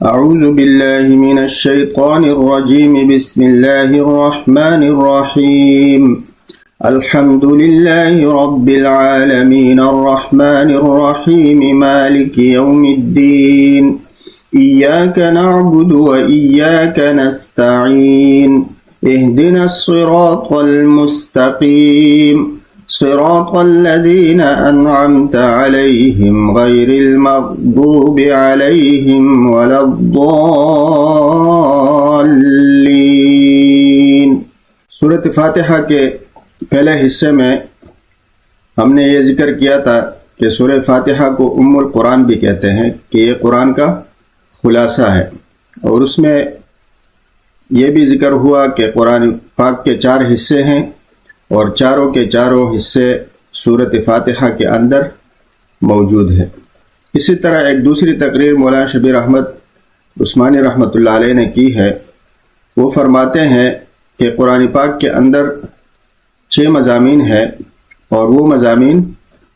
اعوذ باللہ من الشیطان الرجیم بسم اللہ الرحمن الرحیم الحمد للہ رب العالمین الرحمن الرحیم مالک یوم الدین ایاک نعبد و ایاک نستعین اہدنا الصراط المستقیم صراط الذين أنعمت عليهم غير المغضوب عليهم ولا الضالين۔ سورۃ فاتحہ کے پہلے حصے میں ہم نے یہ ذکر کیا تھا کہ سورہ فاتحہ کو ام القرآن بھی کہتے ہیں کہ یہ قرآن کا خلاصہ ہے، اور اس میں یہ بھی ذکر ہوا کہ قرآن پاک کے 4 حصے ہیں اور چاروں کے چاروں حصے سورۃ فاتحہ کے اندر موجود ہے۔ اسی طرح ایک دوسری تقریر مولانا شبیر احمد عثمانی رحمۃ اللہ علیہ نے کی ہے۔ وہ فرماتے ہیں کہ قرآن پاک کے اندر 6 مضامین ہیں اور وہ مضامین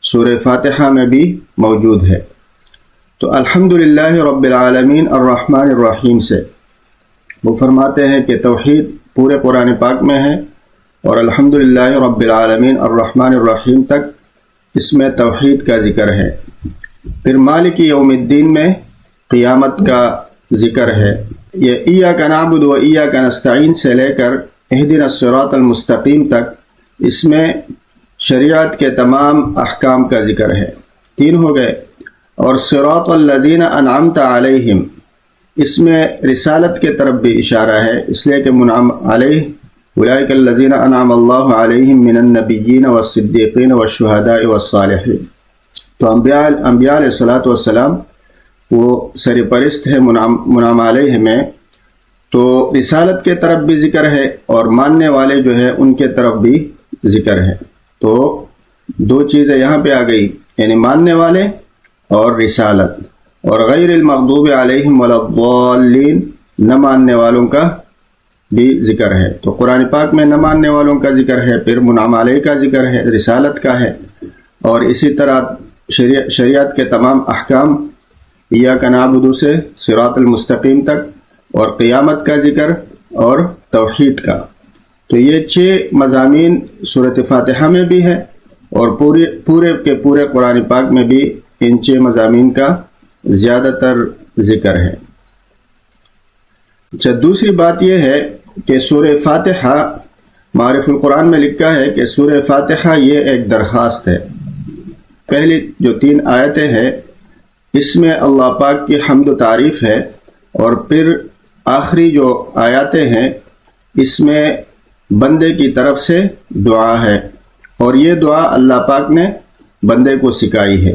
سورہ فاتحہ میں بھی موجود ہے۔ تو الحمدللہ رب العالمین الرحمن الرحیم سے وہ فرماتے ہیں کہ توحید پورے قرآن پاک میں ہے، اور الحمدللہ رب العالمین الرحمن الرحیم تک اس میں توحید کا ذکر ہے۔ پھر مالک یوم الدین میں قیامت کا ذکر ہے۔ یہ ایاک نعبد و ایاک نستعین سے لے کر اہدنا الصراط المستقیم تک اس میں شریعت کے تمام احکام کا ذکر ہے۔ 3 ہو گئے۔ اور صراط الذین انعمت علیہم، اس میں رسالت کے طرف بھی اشارہ ہے، اس لیے کہ منعم علیہ اولئک الذین انعم اللہ علیہم من النبیین والصدیقین والشہداء والصالحین۔ تو انبیاء علیہ الصلوۃ والسلام وہ سرپرست ہے منعم علیہ میں، تو رسالت کے طرف بھی ذکر ہے اور ماننے والے جو ہے ان کے طرف بھی ذکر ہے۔ تو 2 چیزیں یہاں پہ آ گئی، یعنی ماننے والے اور رسالت۔ اور غیر المغضوب علیہم ولا الضالین، نہ ماننے والوں کا بھی ذکر ہے۔ تو قرآن پاک میں نہ ماننے والوں کا ذکر ہے، پھر منعم علیہ کا ذکر ہے، رسالت کا ہے، اور اسی طرح شریعت کے تمام احکام ایاک نعبد سے صراط المستقیم تک، اور قیامت کا ذکر اور توحید کا۔ تو یہ 6 مضامین سورۃ فاتحہ میں بھی ہے، اور پورے کے پورے قرآن پاک میں بھی ان 6 مضامین کا زیادہ تر ذکر ہے۔ اچھا، دوسری بات یہ ہے کہ سورہ فاتحہ، معارف القرآن میں لکھا ہے کہ سورہ فاتحہ یہ ایک درخواست ہے۔ پہلی جو 3 آیتیں ہیں اس میں اللہ پاک کی حمد و تعریف ہے، اور پھر آخری جو آیاتیں ہیں اس میں بندے کی طرف سے دعا ہے، اور یہ دعا اللہ پاک نے بندے کو سکھائی ہے۔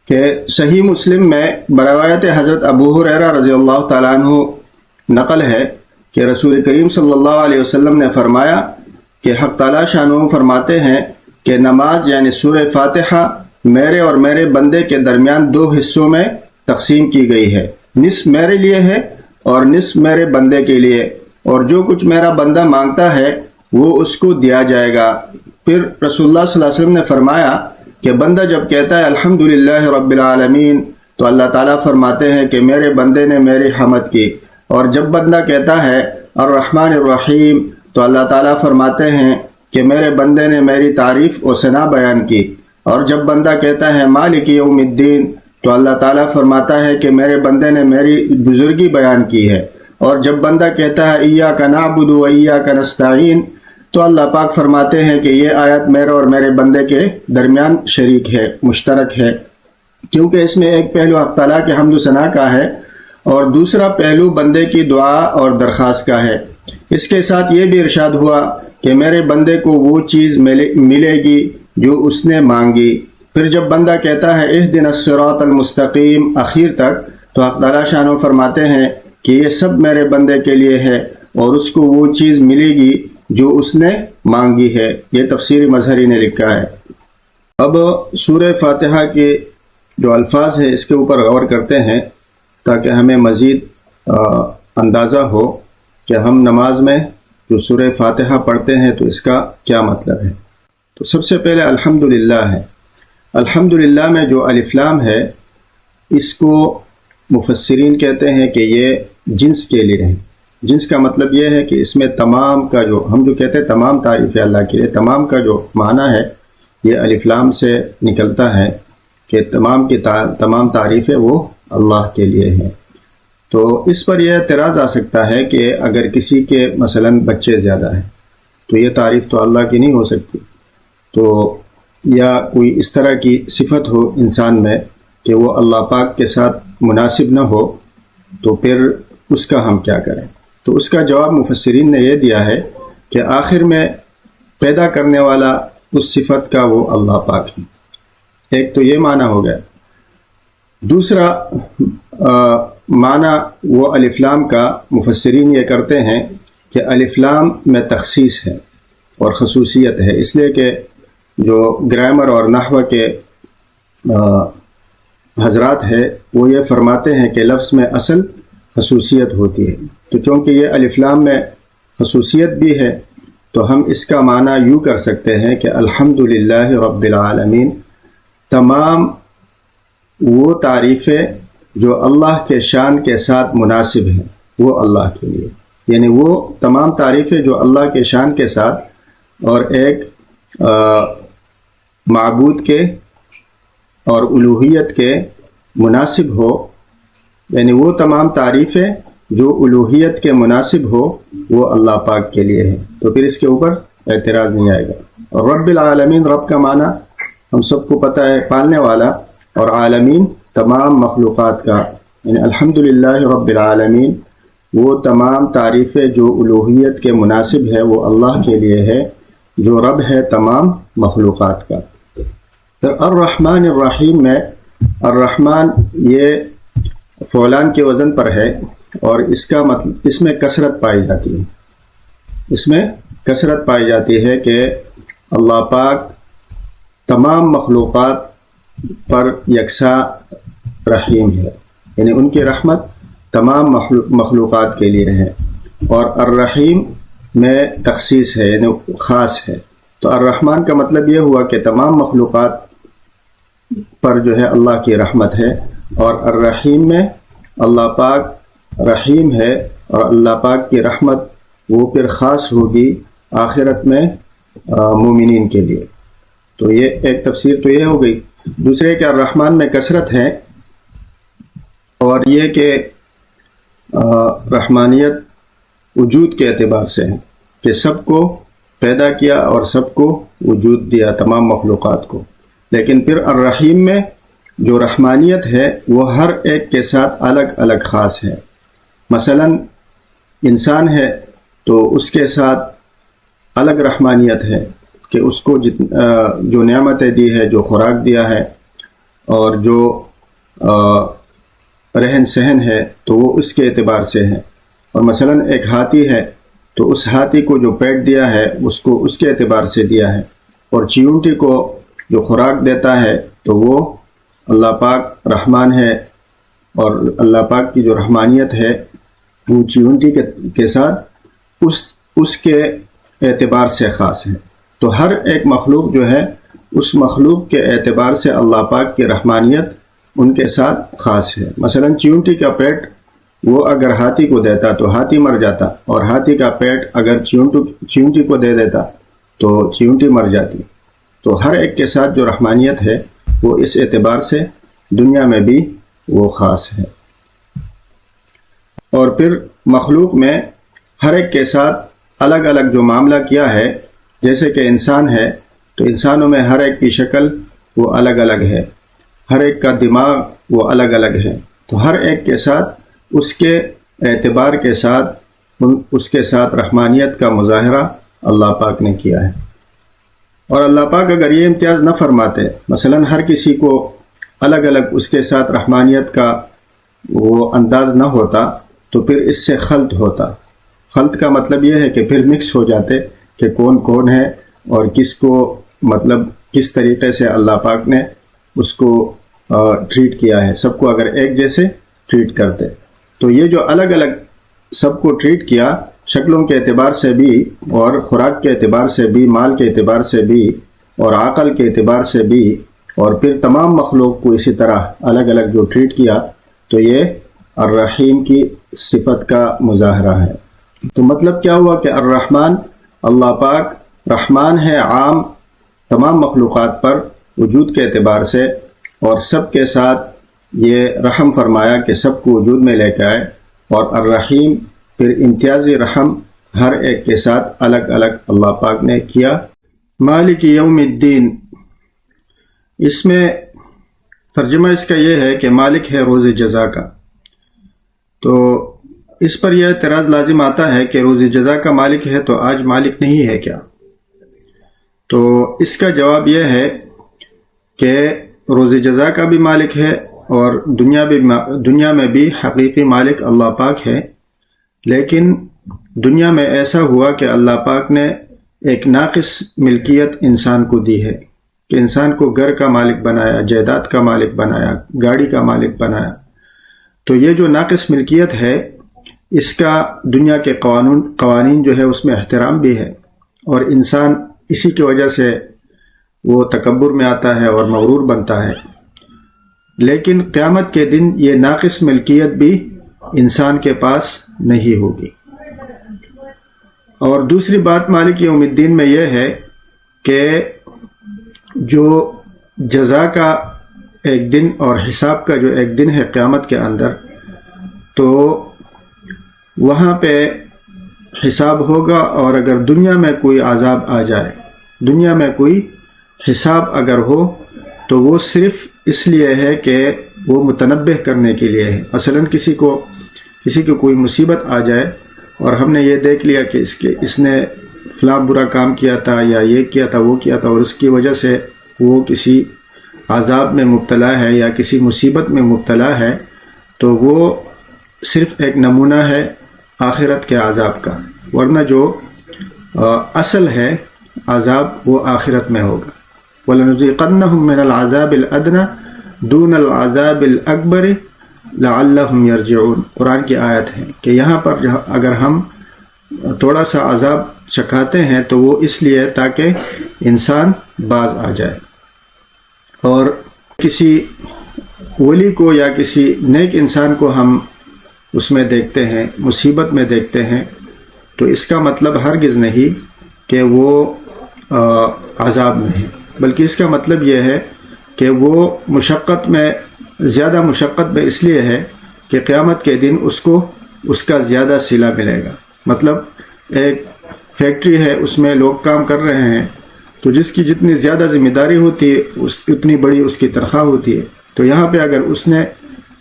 کہ صحیح مسلم میں بروایت حضرت ابو ہریرہ رضی اللہ تعالیٰ عنہ نقل ہے کہ رسول کریم صلی اللہ علیہ وسلم نے فرمایا کہ حق تعالیٰ شانہ فرماتے ہیں کہ نماز یعنی سورہ فاتحہ میرے اور میرے بندے کے درمیان 2 حصوں میں تقسیم کی گئی ہے، نصف میرے لیے ہے اور نصف میرے بندے کے لیے، اور جو کچھ میرا بندہ مانگتا ہے وہ اس کو دیا جائے گا۔ پھر رسول اللہ صلی اللہ علیہ وسلم نے فرمایا کہ بندہ جب کہتا ہے الحمدللہ رب العالمین تو اللہ تعالیٰ فرماتے ہیں کہ میرے بندے نے میری حمد کی، اور جب بندہ کہتا ہے الرحمن الرحیم تو اللہ تعالیٰ فرماتے ہیں کہ میرے بندے نے میری تعریف و ثنا بیان کی، اور جب بندہ کہتا ہے مالک یوم الدین تو اللہ تعالیٰ فرماتا ہے کہ میرے بندے نے میری بزرگی بیان کی ہے، اور جب بندہ کہتا ہے ایاک نعبد و ایاک نستعین تو اللہ پاک فرماتے ہیں کہ یہ آیت میرے اور میرے بندے کے درمیان شریک ہے، مشترک ہے، کیونکہ اس میں ایک پہلو حق تعالیٰ کے حمد و ثنا کا ہے اور دوسرا پہلو بندے کی دعا اور درخواست کا ہے۔ اس کے ساتھ یہ بھی ارشاد ہوا کہ میرے بندے کو وہ چیز ملے گی جو اس نے مانگی۔ پھر جب بندہ کہتا ہے اہدنا الصراط المستقیم آخر تک تو حق تعالیٰ شانہ فرماتے ہیں کہ یہ سب میرے بندے کے لیے ہے اور اس کو وہ چیز ملے گی جو اس نے مانگی ہے۔ یہ تفسیر مظہری نے لکھا ہے۔ اب سورہ فاتحہ کے جو الفاظ ہیں اس کے اوپر غور کرتے ہیں تاکہ ہمیں مزید اندازہ ہو کہ ہم نماز میں جو سورہ فاتحہ پڑھتے ہیں تو اس کا کیا مطلب ہے۔ تو سب سے پہلے الحمدللہ ہے۔ الحمدللہ میں جو الف لام ہے اس کو مفسرین کہتے ہیں کہ یہ جنس کے لیے ہے۔ جنس کا مطلب یہ ہے کہ اس میں تمام کا جو ہم جو کہتے ہیں تمام تعریفیں اللہ کے لیے، تمام کا جو معنی ہے یہ الف لام سے نکلتا ہے کہ تمام کی تمام تعریفیں وہ اللہ کے لیے ہیں۔ تو اس پر یہ اعتراض آ سکتا ہے کہ اگر کسی کے مثلاً بچے زیادہ ہیں تو یہ تعریف تو اللہ کی نہیں ہو سکتی، تو یا کوئی اس طرح کی صفت ہو انسان میں کہ وہ اللہ پاک کے ساتھ مناسب نہ ہو، تو پھر اس کا ہم کیا کریں؟ تو اس کا جواب مفسرین نے یہ دیا ہے کہ آخر میں پیدا کرنے والا اس صفت کا وہ اللہ پاک ہے۔ ایک تو یہ معنی ہو گیا۔ دوسرا معنی وہ الف لام کا مفسرین یہ کرتے ہیں کہ الف لام میں تخصیص ہے اور خصوصیت ہے، اس لیے کہ جو گرامر اور نحو کے حضرات ہے وہ یہ فرماتے ہیں کہ لفظ میں اصل خصوصیت ہوتی ہے، تو چونکہ یہ الف لام میں خصوصیت بھی ہے تو ہم اس کا معنی یوں کر سکتے ہیں کہ الحمدللہ رب العالمین، تمام وہ تعریفیں جو اللہ کے شان کے ساتھ مناسب ہیں وہ اللہ کے لیے، یعنی وہ تمام تعریفیں جو اللہ کے شان کے ساتھ اور ایک معبود کے اور الوہیت کے مناسب ہو، یعنی وہ تمام تعریفیں جو الوہیت کے مناسب ہو وہ اللہ پاک کے لیے ہے، تو پھر اس کے اوپر اعتراض نہیں آئے گا۔ اور رب العالمین، رب کا معنی ہم سب کو پتہ ہے پالنے والا، اور عالمین تمام مخلوقات کا، یعنی الحمدللہ رب العالمین، وہ تمام تعریفیں جو الوہیت کے مناسب ہے وہ اللہ کے لیے ہے جو رب ہے تمام مخلوقات کا۔ تو الرحمن الرحیم میں الرحمن یہ فعلان کے وزن پر ہے اور اس کا مطلب اس میں کثرت پائی جاتی ہے، اس میں کثرت پائی جاتی ہے کہ اللہ پاک تمام مخلوقات پر یکساں رحیم ہے، یعنی ان کی رحمت تمام مخلوقات کے لیے ہے، اور الرحیم میں تخصیص ہے یعنی خاص ہے۔ تو الرحمن کا مطلب یہ ہوا کہ تمام مخلوقات پر جو ہے اللہ کی رحمت ہے، اور الرحیم میں اللہ پاک رحیم ہے، اور اللہ پاک کی رحمت وہ پھر خاص ہوگی آخرت میں مومنین کے لیے۔ تو یہ ایک تفسیر تو یہ ہو گئی۔ دوسرے کہ الرحمن میں کثرت ہے، اور یہ کہ رحمانیت وجود کے اعتبار سے ہے کہ سب کو پیدا کیا اور سب کو وجود دیا، تمام مخلوقات کو۔ لیکن پھر الرحیم میں جو رحمانیت ہے وہ ہر ایک کے ساتھ الگ الگ خاص ہے۔ مثلا انسان ہے تو اس کے ساتھ الگ رحمانیت ہے کہ اس کو جو نعمتیں دی ہے، جو خوراک دیا ہے، اور جو رہن سہن ہے تو وہ اس کے اعتبار سے ہے۔ اور مثلا ایک ہاتھی ہے تو اس ہاتھی کو جو پیٹ دیا ہے اس کو اس کے اعتبار سے دیا ہے، اور چیونٹی کو جو خوراک دیتا ہے تو وہ اللہ پاک رحمان ہے، اور اللہ پاک کی جو رحمانیت ہے وہ چیونٹی کے ساتھ اس کے اعتبار سے خاص ہے۔ تو ہر ایک مخلوق جو ہے اس مخلوق کے اعتبار سے اللہ پاک کی رحمانیت ان کے ساتھ خاص ہے۔ مثلا چیونٹی کا پیٹ وہ اگر ہاتھی کو دیتا تو ہاتھی مر جاتا، اور ہاتھی کا پیٹ اگر چیونٹی کو دے دیتا تو چیونٹی مر جاتی۔ تو ہر ایک کے ساتھ جو رحمانیت ہے وہ اس اعتبار سے دنیا میں بھی وہ خاص ہے۔ اور پھر مخلوق میں ہر ایک کے ساتھ الگ الگ جو معاملہ کیا ہے، جیسے کہ انسان ہے تو انسانوں میں ہر ایک کی شکل وہ الگ الگ ہے، ہر ایک کا دماغ وہ الگ الگ ہے، تو ہر ایک کے ساتھ اس کے اعتبار کے ساتھ اس کے ساتھ رحمانیت کا مظاہرہ اللہ پاک نے کیا ہے۔ اور اللہ پاک اگر یہ امتیاز نہ فرماتے، مثلا ہر کسی کو الگ الگ اس کے ساتھ رحمانیت کا وہ انداز نہ ہوتا تو پھر اس سے خلط ہوتا۔ خلط کا مطلب یہ ہے کہ پھر مکس ہو جاتے کہ کون کون ہے اور کس کو مطلب کس طریقے سے اللہ پاک نے اس کو ٹریٹ کیا ہے، سب کو اگر ایک جیسے ٹریٹ کرتے۔ تو یہ جو الگ الگ سب کو ٹریٹ کیا، شکلوں کے اعتبار سے بھی اور خوراک کے اعتبار سے بھی، مال کے اعتبار سے بھی اور عقل کے اعتبار سے بھی، اور پھر تمام مخلوق کو اسی طرح الگ الگ جو ٹریٹ کیا، تو یہ الرحیم کی صفت کا مظاہرہ ہے۔ تو مطلب کیا ہوا کہ الرحمن، اللہ پاک رحمان ہے عام تمام مخلوقات پر وجود کے اعتبار سے، اور سب کے ساتھ یہ رحم فرمایا کہ سب کو وجود میں لے کے آئے، اور الرحیم پھر امتیازی رحم ہر ایک کے ساتھ الگ الگ اللہ پاک نے کیا۔ مالک یوم الدین، اس میں ترجمہ اس کا یہ ہے کہ مالک ہے روز جزا کا۔ تو اس پر یہ اعتراض لازم آتا ہے کہ روز جزا کا مالک ہے تو آج مالک نہیں ہے کیا؟ تو اس کا جواب یہ ہے کہ روز جزا کا بھی مالک ہے، اور دنیا میں بھی حقیقی مالک اللہ پاک ہے، لیکن دنیا میں ایسا ہوا کہ اللہ پاک نے ایک ناقص ملکیت انسان کو دی ہے، کہ انسان کو گھر کا مالک بنایا، جائیداد کا مالک بنایا، گاڑی کا مالک بنایا۔ تو یہ جو ناقص ملکیت ہے، اس کا دنیا کے قوانین جو ہے اس میں احترام بھی ہے، اور انسان اسی کی وجہ سے وہ تکبر میں آتا ہے اور مغرور بنتا ہے۔ لیکن قیامت کے دن یہ ناقص ملکیت بھی انسان کے پاس نہیں ہوگی۔ اور دوسری بات مالک یوم الدین میں یہ ہے کہ جو جزا کا ایک دن اور حساب کا جو ایک دن ہے قیامت کے اندر، تو وہاں پہ حساب ہوگا، اور اگر دنیا میں کوئی عذاب آ جائے، دنیا میں کوئی حساب اگر ہو، تو وہ صرف اس لیے ہے کہ وہ متنبہ کرنے کے لیے ہے۔ مثلا کسی کو کوئی مصیبت آ جائے اور ہم نے یہ دیکھ لیا کہ اس نے فلاں برا کام کیا تھا، یا یہ کیا تھا، وہ کیا تھا، اور اس کی وجہ سے وہ کسی عذاب میں مبتلا ہے یا کسی مصیبت میں مبتلا ہے، تو وہ صرف ایک نمونہ ہے آخرت کے عذاب کا، ورنہ جو اصل ہے عذاب وہ آخرت میں ہوگا۔ وَلَنُذِيقَنَّهُم مِّنَ الْعَذَابِ الْأَدْنَىٰ دُونَ الْعَذَابِ الْأَكْبَرِ لَعَلَّهُمْ يَرْجِعُونَ۔ قرآن کی آیت ہے کہ یہاں پر اگر ہم تھوڑا سا عذاب چکھاتے ہیں تو وہ اس لیے تاکہ انسان باز آ جائے۔ اور کسی ولی کو یا کسی نیک انسان کو ہم اس میں دیکھتے ہیں، مصیبت میں دیکھتے ہیں، تو اس کا مطلب ہرگز نہیں کہ وہ عذاب میں ہے، بلکہ اس کا مطلب یہ ہے کہ وہ مشقت میں، زیادہ مشقت میں اس لیے ہے کہ قیامت کے دن اس کو اس کا زیادہ صلہ ملے گا۔ مطلب ایک فیکٹری ہے، اس میں لوگ کام کر رہے ہیں، تو جس کی جتنی زیادہ ذمہ داری ہوتی ہے اتنی بڑی اس کی تنخواہ ہوتی ہے۔ تو یہاں پہ اگر اس نے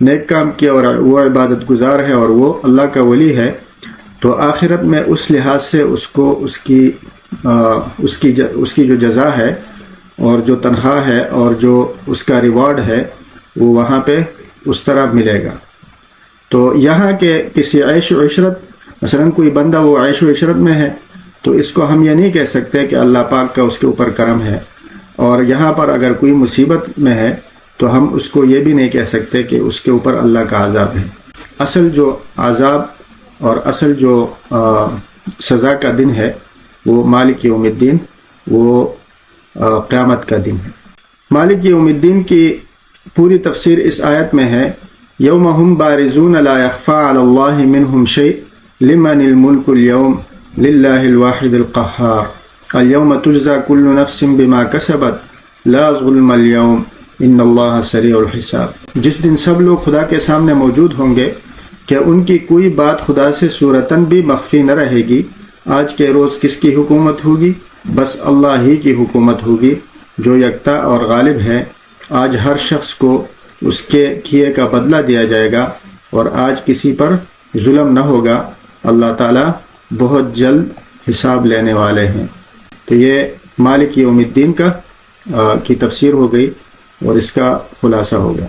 نیک کام کیا اور وہ عبادت گزار ہے اور وہ اللہ کا ولی ہے، تو آخرت میں اس لحاظ سے اس کو اس کی جو جزا ہے اور جو تنخواہ ہے اور جو اس کا ریوارڈ ہے وہ وہاں پہ اس طرح ملے گا۔ تو یہاں کے کسی عیش و عشرت، مثلا کوئی بندہ وہ عیش و عشرت میں ہے، تو اس کو ہم یہ نہیں کہہ سکتے کہ اللہ پاک کا اس کے اوپر کرم ہے، اور یہاں پر اگر کوئی مصیبت میں ہے تو ہم اس کو یہ بھی نہیں کہہ سکتے کہ اس کے اوپر اللہ کا عذاب ہے۔ اصل جو عذاب اور اصل جو سزا کا دن ہے وہ مالک یوم الدین، وہ قیامت کا دن ہے۔ مالک یوم الدین کی پوری تفسیر اس آیت میں ہے، یوم ہم بارزون لا یخفی علی اللہ منہم شیء لمن الملک اليوم للہ الواحد القہار اليوم تجزى كل نفس بما کسبت لا ظلم اليوم ان اللہ سریع الحساب۔ جس دن سب لوگ خدا کے سامنے موجود ہوں گے کہ ان کی کوئی بات خدا سے صورتاً بھی مخفی نہ رہے گی۔ آج کے روز کس کی حکومت ہوگی؟ بس اللہ ہی کی حکومت ہوگی جو یکتا اور غالب ہے۔ آج ہر شخص کو اس کے کیے کا بدلہ دیا جائے گا، اور آج کسی پر ظلم نہ ہوگا۔ اللہ تعالیٰ بہت جلد حساب لینے والے ہیں۔ تو یہ مالک یوم الدین کی تفسیر ہو گئی اور اس کا خلاصہ ہو گیا۔